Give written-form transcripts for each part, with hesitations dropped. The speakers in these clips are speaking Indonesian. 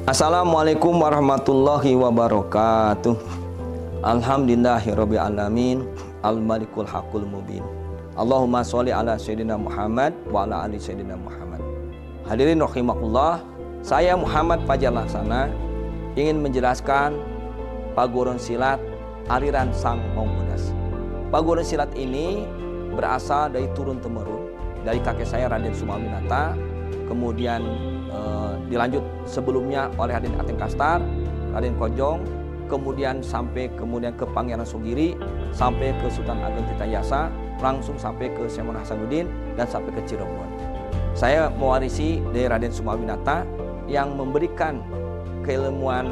Assalamualaikum warahmatullahi wabarakatuh. Alhamdulillahirabbil alamin. Al-Malikul Haqqul Mubin. Allahumma sholli ala sayyidina Muhammad wa ala ali sayyidina Muhammad. Hadirin rahimakumullah, saya Muhammad Fajar Laksana ingin menjelaskan paguron silat aliran Sang Maung Bodas. Paguron silat ini berasal dari turun temurun dari kakek saya Raden Sumawinata, kemudian dilanjut sebelumnya oleh Raden Ateng Kastar, Raden Kojong, kemudian ke Pangeran Sugiri, sampai ke Sultan Ageng Tirtayasa, langsung sampai ke Syekh Hasanuddin dan sampai ke Cirebon. Saya mewarisi dari Raden Sumawinata yang memberikan keilmuan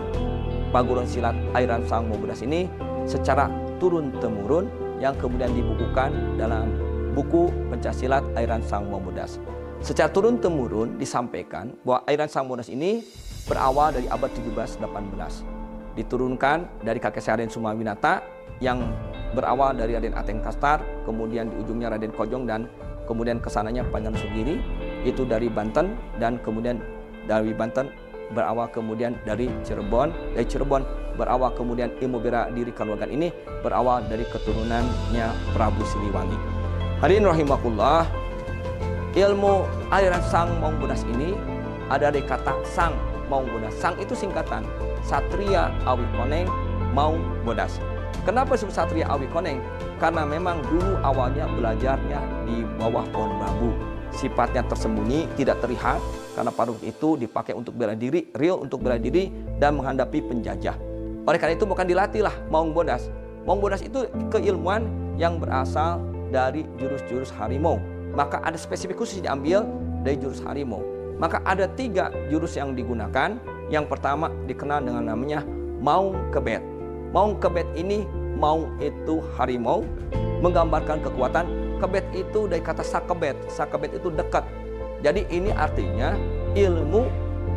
paguron silat aliran Sang Maung Bodas ini secara turun temurun yang kemudian dibukukan dalam buku Pencaksilat aliran Sang Maung Bodas. Secara turun-temurun disampaikan bahwa aliran Sang Maung Bodas ini berawal dari abad 17-18. Diturunkan dari kakek saya Raden Sumawinata yang berawal dari Raden Ateng Kastar, kemudian di ujungnya Raden Kojong, dan kemudian kesananya Pangeran Sugiri, itu dari Banten, dan kemudian dari Banten berawal kemudian dari Cirebon. Dari Cirebon berawal kemudian ilmu bela diri Kanuragan ini berawal dari keturunannya Prabu Siliwangi. Hadirin rahimakumullah, ilmu aliran Sang Maung Bodas ini ada dari kata Sang Maung Bodas. Sang itu singkatan Satria Awi Koneng Maung Bodas. Kenapa disebut Satria Awi Koneng? Karena memang dulu awalnya belajarnya di bawah pohon bambu. Sifatnya tersembunyi, tidak terlihat, karena pada waktu itu dipakai untuk bela diri, real untuk bela diri dan menghadapi penjajah. Oleh karena itu bukan dilatihlah Maung Bodas. Maung Bodas itu keilmuan yang berasal dari jurus-jurus harimau. Maka ada spesifik khusus diambil dari jurus harimau. Maka ada 3 jurus yang digunakan. Yang pertama dikenal dengan namanya Maung Kebet. Maung Kebet ini, Maung itu harimau, menggambarkan kekuatan. Kebet itu dari kata sakebet. Sakebet itu dekat. Jadi ini artinya ilmu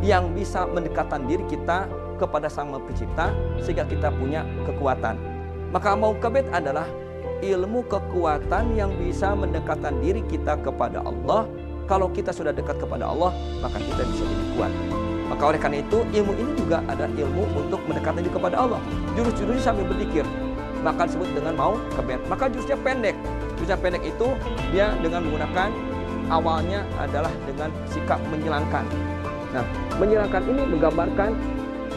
yang bisa mendekatkan diri kita kepada Sang Pencipta sehingga kita punya kekuatan. Maka Maung Kebet adalah ilmu kekuatan yang bisa mendekatkan diri kita kepada Allah. Kalau kita sudah dekat kepada Allah, maka kita bisa jadi kuat. Maka oleh karena itu, ilmu ini juga ada ilmu untuk mendekatkan diri kepada Allah. Jurus-jurusnya sambil berzikir, maka disebut dengan Maung Kebet. Maka jurusnya pendek. Jurusnya pendek itu dia dengan menggunakan, awalnya adalah dengan sikap menyilangkan. Nah, menyilangkan ini menggambarkan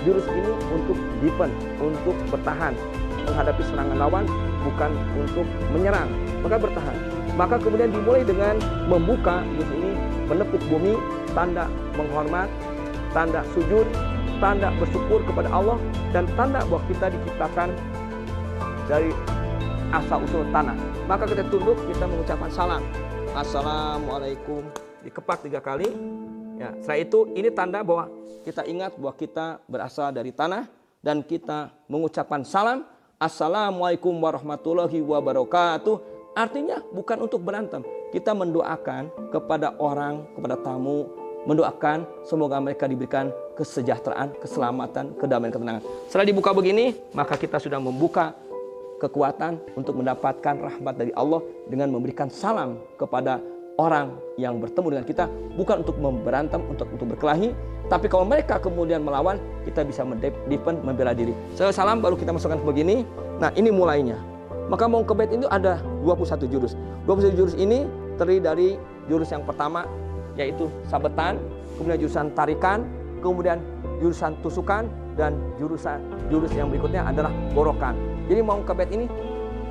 jurus ini untuk defend, untuk bertahan menghadapi serangan lawan, bukan untuk menyerang, maka bertahan. Maka kemudian dimulai dengan membuka jurus ini, menepuk bumi, tanda menghormat, tanda sujud, tanda bersyukur kepada Allah, dan tanda bahwa kita diciptakan dari asal usul tanah. Maka kita tunduk, kita mengucapkan salam, Assalamualaikum, dikepak 3 kali. Ya, setelah itu ini tanda bahwa kita ingat bahwa kita berasal dari tanah, dan kita mengucapkan salam, Assalamualaikum warahmatullahi wabarakatuh. Artinya bukan untuk berantem. Kita mendoakan kepada orang, kepada tamu, mendoakan semoga mereka diberikan kesejahteraan, keselamatan, kedamaian, ketenangan. Setelah dibuka begini, maka kita sudah membuka kekuatan untuk mendapatkan rahmat dari Allah dengan memberikan salam kepada orang yang bertemu dengan kita, bukan untuk berantem, untuk berkelahi. Tapi kalau mereka kemudian melawan, kita bisa defend, membela diri. Saya salam, baru kita masukkan begini. Nah, ini mulainya. Maka Maung Kebet itu ada 21 jurus. 21 jurus ini terdiri dari jurus yang pertama, yaitu sabetan, kemudian jurusan tarikan, kemudian jurusan tusukan, dan jurus yang berikutnya adalah gorokan. Jadi Maung Kebet ini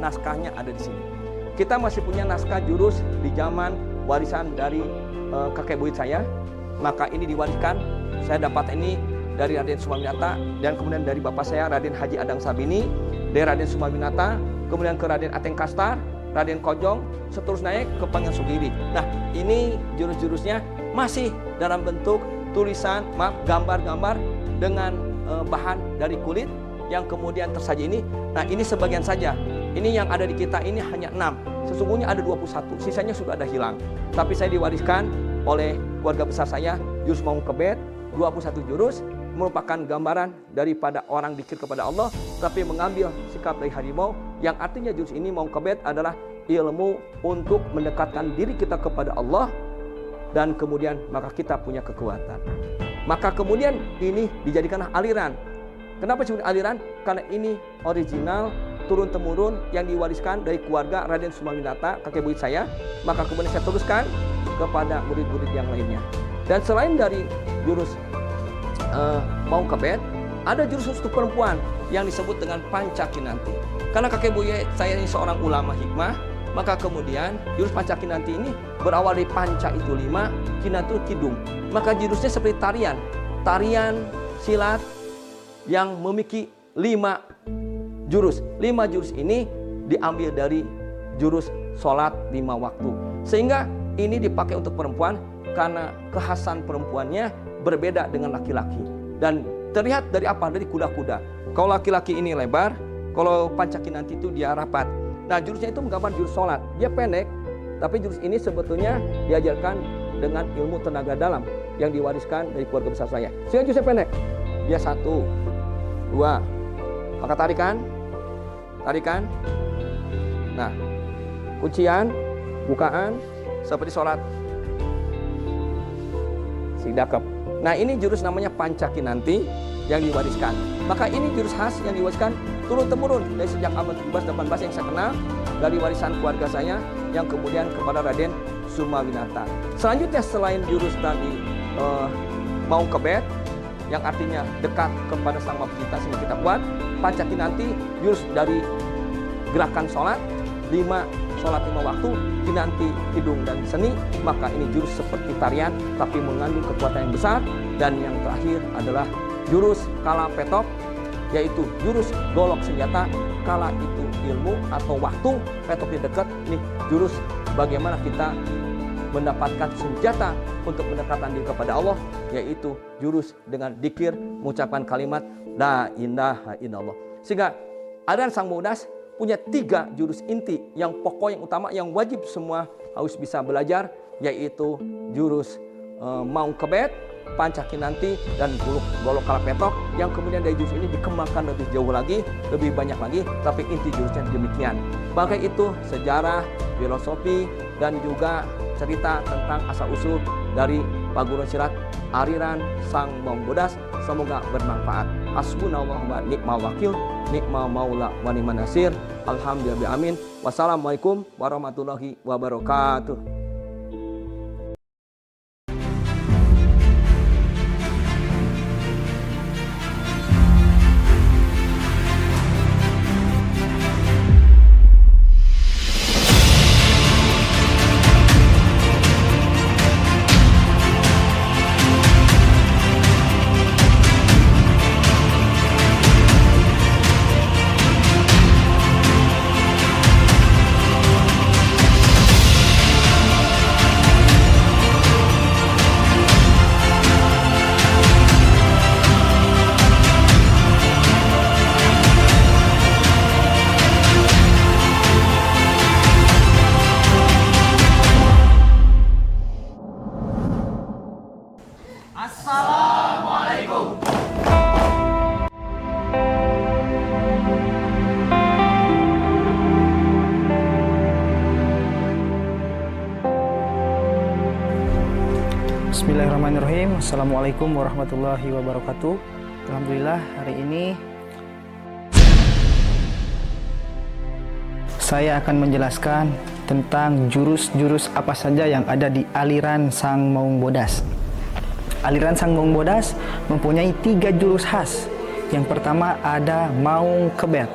naskahnya ada di sini. Kita masih punya naskah jurus di zaman warisan dari kakek buyut saya. Maka ini diwariskan, saya dapat ini dari Raden Sumawinata, dan kemudian dari bapak saya Raden Haji Adang Sabini, dari Raden Sumawinata, kemudian ke Raden Ateng Kastar, Raden Kojong, seterusnya naik ke Pangeran Sugiri. Nah, ini jurus-jurusnya masih dalam bentuk tulisan, gambar-gambar dengan bahan dari kulit yang kemudian tersaji ini. Nah, ini sebagian saja. Ini yang ada di kita ini hanya 6. Sesungguhnya ada 21, sisanya sudah ada hilang. Tapi saya diwariskan oleh keluarga besar saya, jurus Maung Kebet, 21 jurus, merupakan gambaran daripada orang dzikir kepada Allah, tapi mengambil sikap dari harimau, yang artinya jurus ini Maung Kebet adalah ilmu untuk mendekatkan diri kita kepada Allah, dan kemudian maka kita punya kekuatan. Maka kemudian ini dijadikan aliran. Kenapa disebut aliran? Karena ini original turun-temurun yang diwariskan dari keluarga Raden Sumawinata, kakek buyut saya. Maka kemudian saya teruskan kepada murid-murid yang lainnya. Dan selain dari jurus Maung Kebet, ada jurus untuk perempuan yang disebut dengan Pancakinanti. Karena kakek buyut saya ini seorang ulama hikmah, maka kemudian jurus Pancakinanti ini berawal dari panca itu 5, kinanti itu kidung. Maka jurusnya seperti tarian silat yang memiliki 5 jurus. 5 jurus ini diambil dari jurus sholat 5 waktu. Sehingga ini dipakai untuk perempuan karena kekhasan perempuannya berbeda dengan laki-laki. Dan terlihat dari apa? Dari kuda-kuda. Kalau laki-laki ini lebar, kalau Pancakinanti itu dia rapat. Nah, jurusnya itu menggambar jurus sholat. Dia pendek, tapi jurus ini sebetulnya diajarkan dengan ilmu tenaga dalam yang diwariskan dari keluarga besar saya. Sehingga jurusnya pendek. Dia 1, 2, maka tarikan. Nah, kuncian, bukaan, seperti sholat. Sidakep. Nah, ini jurus namanya Pancakinanti yang diwariskan. Maka ini jurus khas yang diwariskan turun-temurun dari sejak abad 17-18 yang saya kenal dari warisan keluarga saya yang kemudian kepada Raden Sumawinata. Selanjutnya selain jurus tadi Maung Kebet yang artinya dekat kepada Sang Maha Pencipta sehingga kita kuat, Pancakinanti jurus dari gerakan sholat 5 waktu, kinanti, kidung, dan seni. Maka ini jurus seperti tarian tapi mengandung kekuatan yang besar. Dan yang terakhir adalah jurus kala petok, yaitu jurus golok senjata. Kala itu ilmu atau waktu, petok di dekat. Ini jurus bagaimana kita mendapatkan senjata untuk mendekatkan diri kepada Allah, yaitu jurus dengan dzikir, mengucapkan kalimat la ilaha illallah. Sehingga aliran Sang Bodas punya 3 jurus inti yang pokok, yang utama, yang wajib semua harus bisa belajar, yaitu jurus Maung Kebet, Pancakinanti, dan golok kala petok, yang kemudian dari jurus ini dikembangkan lebih jauh lagi, lebih banyak lagi, tapi inti jurusnya demikian. Maka itu sejarah, filosofi, dan juga cerita tentang asal-usul dari Paguron Silat aliran Sang Maung Bodas. Semoga bermanfaat. Hasbunallahu wa ni'mal wakil, ni'mal maula wa ni'man nasir. Alhamdulillah, amin. Wassalamualaikum warahmatullahi wabarakatuh. Assalamualaikum. Bismillahirrahmanirrahim. Assalamualaikum warahmatullahi wabarakatuh. Alhamdulillah, hari ini saya akan menjelaskan tentang jurus-jurus apa saja yang ada di aliran Sang Maung Bodas. Aliran Sang Maung Bodas mempunyai 3 jurus khas. Yang pertama ada Maung Kebet.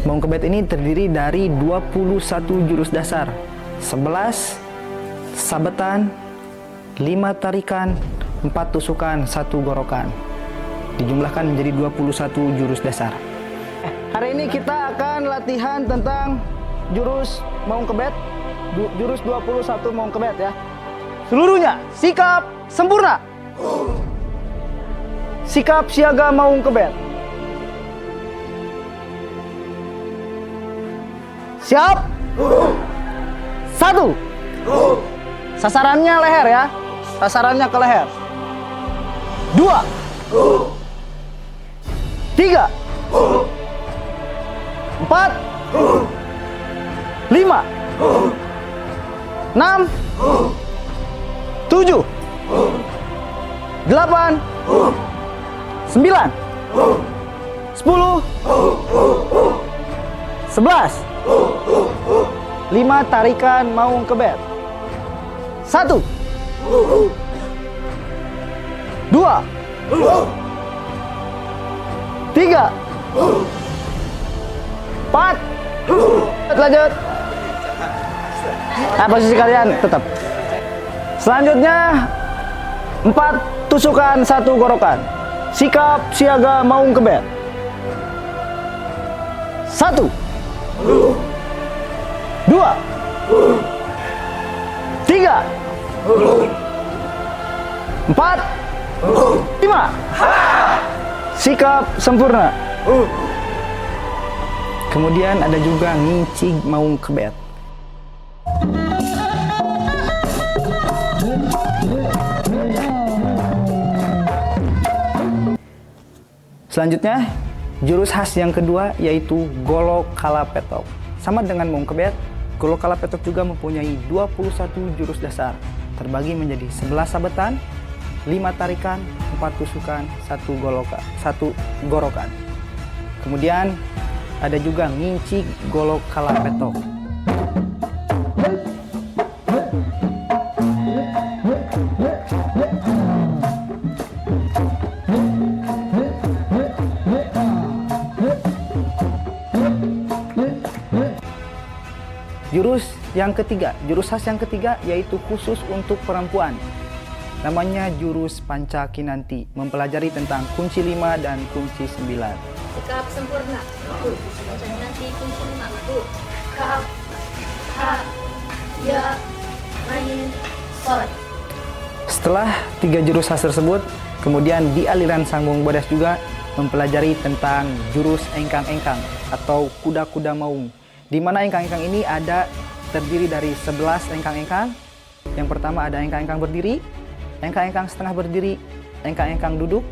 Maung Kebet ini terdiri dari 21 jurus dasar, 11 sabetan, 5 tarikan, 4 tusukan, 1 gorokan. Dijumlahkan menjadi 21 jurus dasar. Hari ini kita akan latihan tentang jurus Maung Kebet, jurus 21 Maung Kebet ya. Seluruhnya sikap sempurna. Sikap siaga Maung Kebet. Siap? 1. Sasarannya leher ya. Sasarannya ke leher. 2. 3. 4. 5. 6. 7. 8, 9, 10, 11. 5 tarikan maung ke bed. 1, 2, 3, 4. Lanjut. Nah, posisi kalian tetap. Selanjutnya 4 tusukan, 1 gorokan. Sikap siaga maung ke bed. 1, 2, 3, 4, 5. Sikap sempurna. Kemudian ada juga ngincig maung ke bed. Selanjutnya, jurus khas yang kedua yaitu golok kalapetok. Sama dengan maung ke bed, golok kalapetok juga mempunyai 21 jurus dasar, terbagi menjadi 11 sabetan, 5 tarikan, 4 tusukan, 1 gorokan. Kemudian ada juga ngincig golok kalapetok. Jurus yang ketiga, jurus khas yang ketiga yaitu khusus untuk perempuan. Namanya jurus Pancakinanti, mempelajari tentang kunci 5 dan kunci 9. Sikap sempurna. Pancakinanti kunci 5. Kaf, ha, ya, ain, sod. Setelah 3 jurus khas tersebut, kemudian di aliran Sang Maung Bodas juga mempelajari tentang jurus engkang-engkang atau kuda-kuda maung. Di mana engkang-engkang ini terdiri dari 11 engkang-engkang. Yang pertama ada engkang-engkang berdiri, engkang-engkang setengah berdiri, engkang-engkang duduk,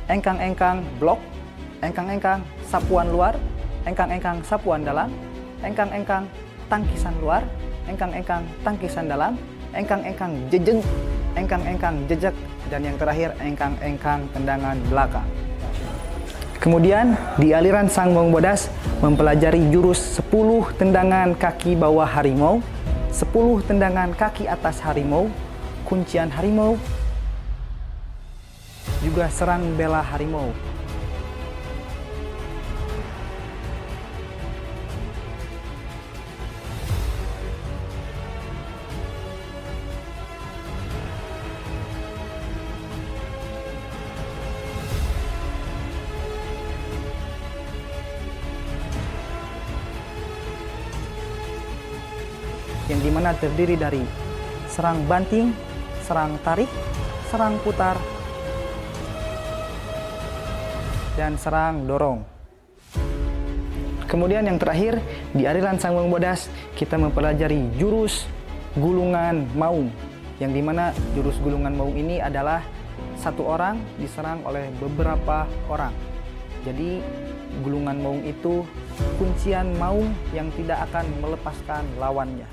engkang-engkang blok, engkang-engkang sapuan luar, engkang-engkang sapuan dalam, engkang-engkang tangkisan luar, engkang-engkang tangkisan dalam, engkang-engkang jejeg, engkang-engkang jejak, dan yang terakhir engkang-engkang tendangan belakang. Kemudian di aliran Sang Maung Bodas mempelajari jurus 10 tendangan kaki bawah harimau, 10 tendangan kaki atas harimau, kuncian harimau, juga serang bela harimau. Yang dimana terdiri dari serang banting, serang tarik, serang putar, dan serang dorong. Kemudian yang terakhir, di aliran Sang Maung Bodas kita mempelajari jurus gulungan maung, yang dimana jurus gulungan maung ini adalah satu orang diserang oleh beberapa orang. Jadi gulungan maung itu kuncian maung yang tidak akan melepaskan lawannya.